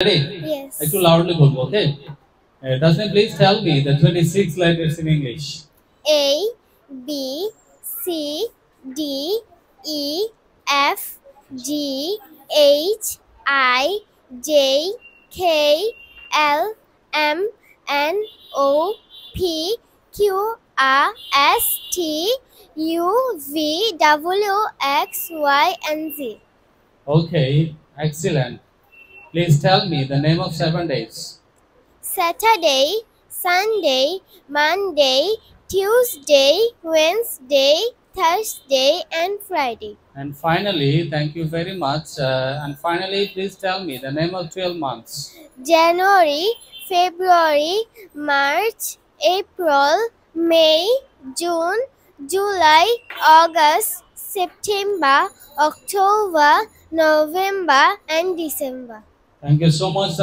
Ready? Yes. Too loudly, bolbo, okay? Dasmi, please tell me the 26 letters in English. A, B, C, D, E, F, G, H, I, J, K, L, M, N, O, P, Q, R, S, T, U, V, W, X, Y, and Z. Okay, excellent. Please tell me the name of 7 days. Saturday, Sunday, Monday, Tuesday, Wednesday, Thursday, and Friday. And finally, thank you very much. And finally, please tell me the name of 12 months. January, February, March, April, May, June, July, August, September, October, November, and December. Thank you so much.